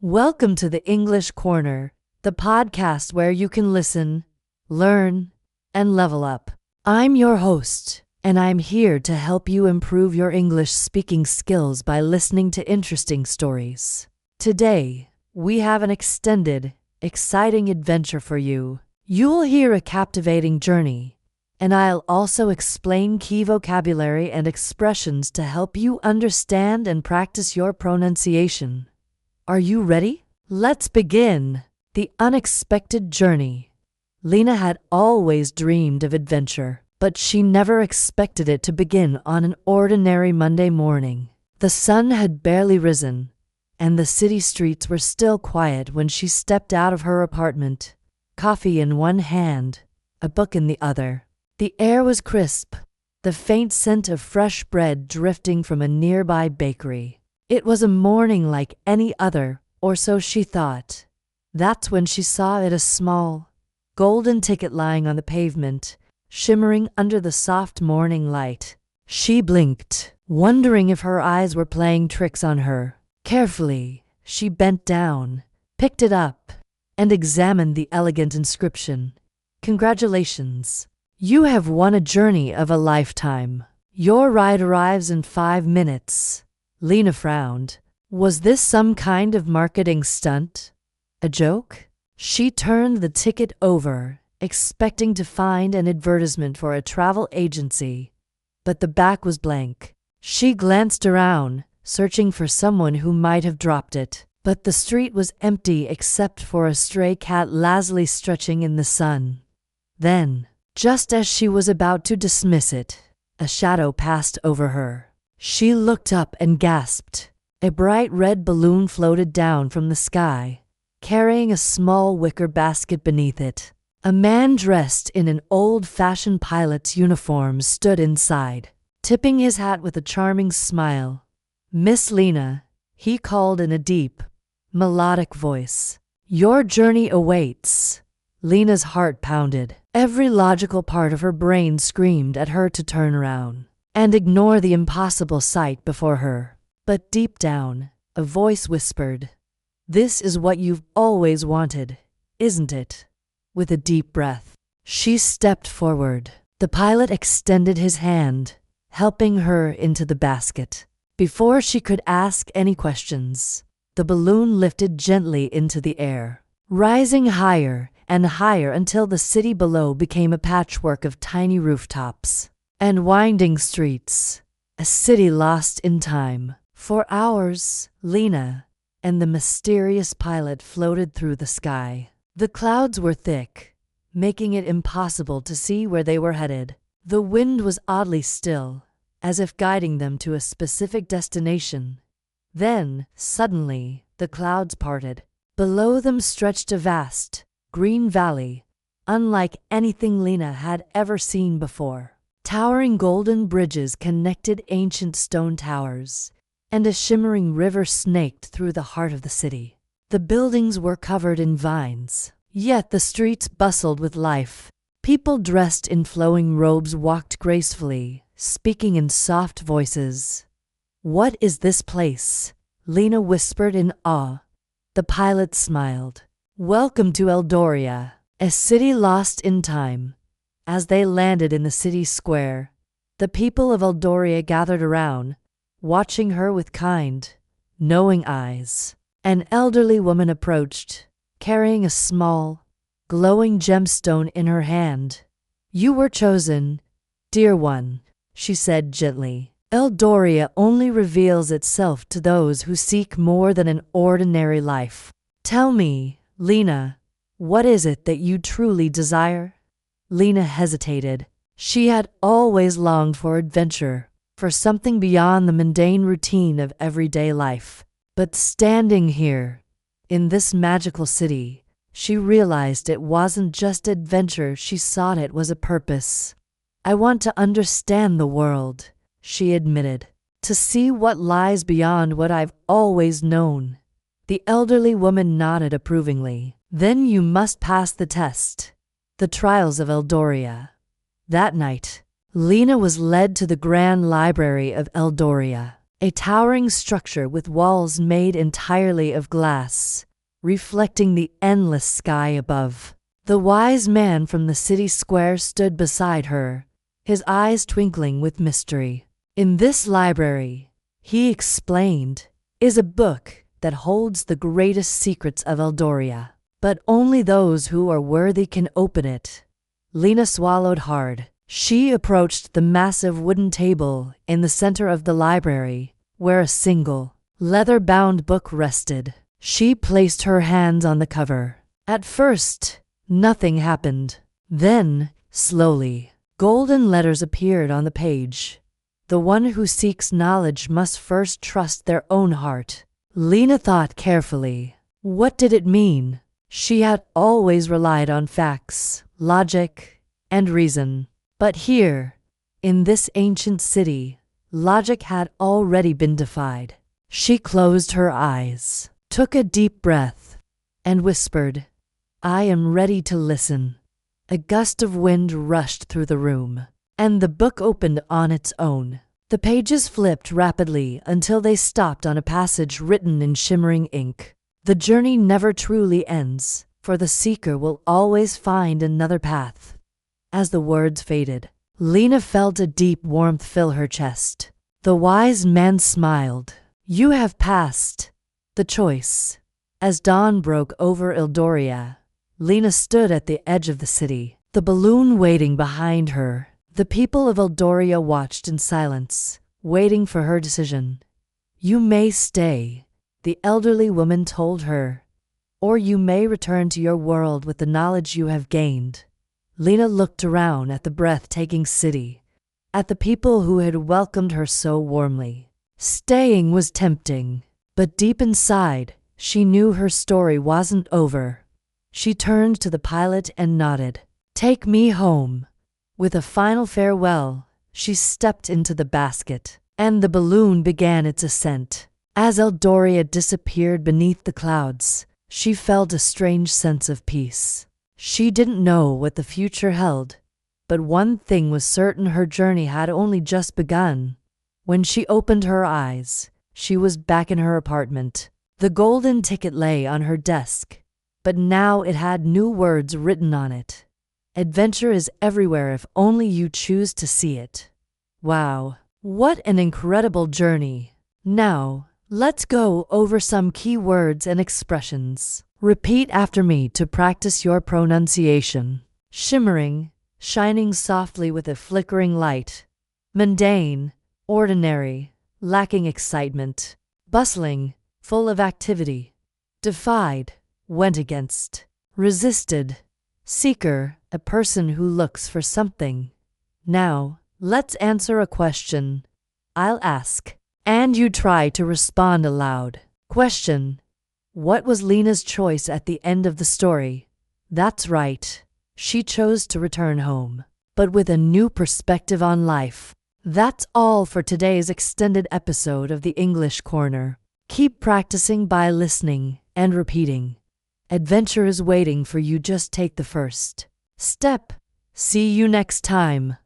Welcome to the English Corner, the podcast where you can listen, learn, and level up. I'm your host, and I'm here to help you improve your English speaking skills by listening to interesting stories. Today, we have an extended, exciting adventure for you. You'll hear a captivating journey, and I'll also explain key vocabulary and expressions to help you understand and practice your pronunciation. Are you ready? Let's begin. The unexpected journey. Lena had always dreamed of adventure, but she never expected it to begin on an ordinary Monday morning. The sun had barely risen, and the city streets were still quiet when she stepped out of her apartment, coffee in one hand, a book in the other. The air was crisp, the faint scent of fresh bread drifting from a nearby bakery. It was a morning like any other, or so she thought. That's when she saw it, a small, golden ticket lying on the pavement, shimmering under the soft morning light. She blinked, wondering if her eyes were playing tricks on her. Carefully, she bent down, picked it up, and examined the elegant inscription. Congratulations! You have won a journey of a lifetime. Your ride arrives in 5 minutes. Lena frowned. Was this some kind of marketing stunt? A joke? She turned the ticket over, expecting to find an advertisement for a travel agency, but the back was blank. She glanced around, searching for someone who might have dropped it, but the street was empty except for a stray cat lazily stretching in the sun. Then, just as she was about to dismiss it, a shadow passed over her. She looked up and gasped. A bright red balloon floated down from the sky, carrying a small wicker basket beneath it. A man dressed in an old-fashioned pilot's uniform stood inside, tipping his hat with a charming smile. "Miss Lena," he called in a deep, melodic voice. "Your journey awaits." Lena's heart pounded. Every logical part of her brain screamed at her to turn around and ignore the impossible sight before her. But deep down, a voice whispered, "This is what you've always wanted, isn't it?" With a deep breath, she stepped forward. The pilot extended his hand, helping her into the basket. Before she could ask any questions, the balloon lifted gently into the air, rising higher and higher until the city below became a patchwork of tiny rooftops and winding streets, a city lost in time. For hours, Lena and the mysterious pilot floated through the sky. The clouds were thick, making it impossible to see where they were headed. The wind was oddly still, as if guiding them to a specific destination. Then, suddenly, the clouds parted. Below them stretched a vast, green valley, unlike anything Lena had ever seen before. Towering golden bridges connected ancient stone towers, and a shimmering river snaked through the heart of the city. The buildings were covered in vines, yet the streets bustled with life. People dressed in flowing robes walked gracefully, speaking in soft voices. "What is this place?" Lena whispered in awe. The pilot smiled. "Welcome to Eldoria, a city lost in time." As they landed in the city square, the people of Eldoria gathered around, watching her with kind, knowing eyes. An elderly woman approached, carrying a small, glowing gemstone in her hand. "You were chosen, dear one," she said gently. "Eldoria only reveals itself to those who seek more than an ordinary life. Tell me, Lena, what is it that you truly desire?" Lena hesitated. She had always longed for adventure, for something beyond the mundane routine of everyday life. But standing here, in this magical city, she realized it wasn't just adventure she sought, it was a purpose. "I want to understand the world," she admitted, "to see what lies beyond what I've always known." The elderly woman nodded approvingly. "Then you must pass the test. The trials of Eldoria." That night, Lena was led to the Grand Library of Eldoria. a towering structure with walls made entirely of glass, reflecting the endless sky above. The wise man from the city square stood beside her, his eyes twinkling with mystery. In this library, he explained, is a book that holds the greatest secrets of Eldoria. But only those who are worthy can open it. Lena swallowed hard. She approached the massive wooden table in the center of the library, where a single, leather-bound book rested. She placed her hands on the cover. At first, nothing happened. Then, slowly, golden letters appeared on the page. The one who seeks knowledge must first trust their own heart. Lena thought carefully. What did it mean? She had always relied on facts, logic, and reason. But here, in this ancient city, logic had already been defied. She closed her eyes, took a deep breath, and whispered, I am ready to listen. A gust of wind rushed through the room, and the book opened on its own. The pages flipped rapidly until they stopped on a passage written in shimmering ink. The journey never truly ends, for the seeker will always find another path. As the words faded, Lena felt a deep warmth fill her chest. The wise man smiled. You have passed the choice. As dawn broke over Eldoria, Lena stood at the edge of the city, the balloon waiting behind her. The people of Eldoria watched in silence, waiting for her decision. You may stay, the elderly woman told her, or you may return to your world with the knowledge you have gained. Lena looked around at the breathtaking city, at the people who had welcomed her so warmly. Staying was tempting, but deep inside, she knew her story wasn't over. She turned to the pilot and nodded. Take me home. With a final farewell, she stepped into the basket, and the balloon began its ascent. As Eldoria disappeared beneath the clouds, she felt a strange sense of peace. She didn't know what the future held, but one thing was certain: her journey had only just begun. When she opened her eyes, she was back in her apartment. The golden ticket lay on her desk, but now it had new words written on it. Adventure is everywhere if only you choose to see it. Wow, what an incredible journey! Now, let's go over some key words and expressions. Repeat after me to practice your pronunciation. Shimmering, shining softly with a flickering light. Mundane, ordinary, lacking excitement. Bustling, full of activity. Defied, went against. Resisted. Seeker, a person who looks for something. Now, let's answer a question. I'll ask, and you try to respond aloud. Question: what was Lena's choice at the end of the story? That's right. She chose to return home, but with a new perspective on life. That's all for today's extended episode of the English Corner. Keep practicing by listening and repeating. Adventure is waiting for you. Just take the first step. See you next time.